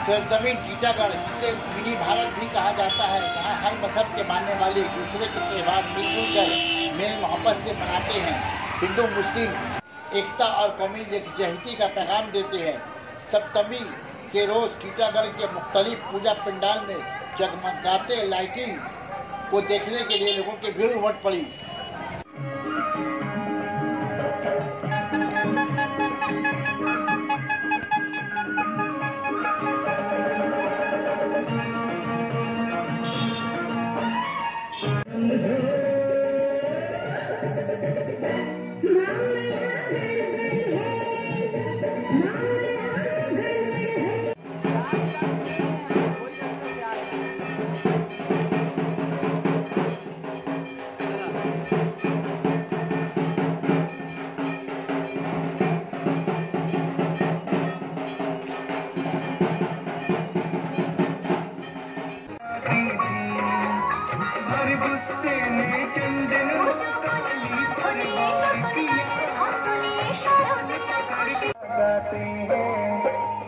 Sir टेटा जिसे mini Bharat भी कहा जाता है, जहां हर मजहब के मानने वाले दूसरे के त्यौहार मिलजुल कर मेल मोहब्बत से मनाते हैं। हिंदू मुस्लिम एकता और कौमी यकजहती का पैगाम देते हैं। सप्तमी के रोज टेटागढ़ के मुख्तलिफ पूजा पंडाल में जगमगाते लाइटिंग को देखने के लिए लोगों की भीड़ उमड़ पड़ी।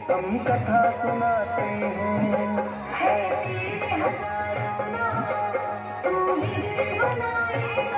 हम कथा सुनाते हैं, तू भी बनाएगा।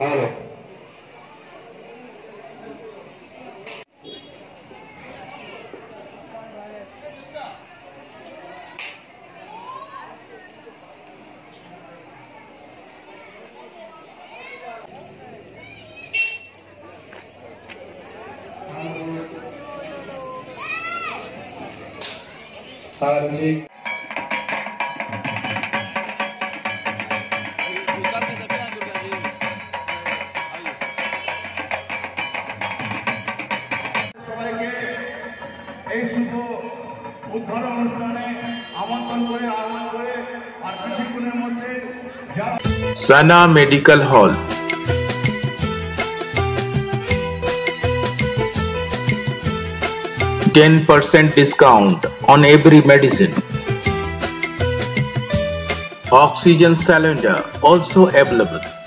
hello. जी এই শুভ উদ্ধার অনুষ্ঠানে আমন্ত্রণ করে আহ্বান করে আর কিছুক্ষণের মধ্যে সানা medical hall, 10% discount on every medicine. Oxygen cylinder also available.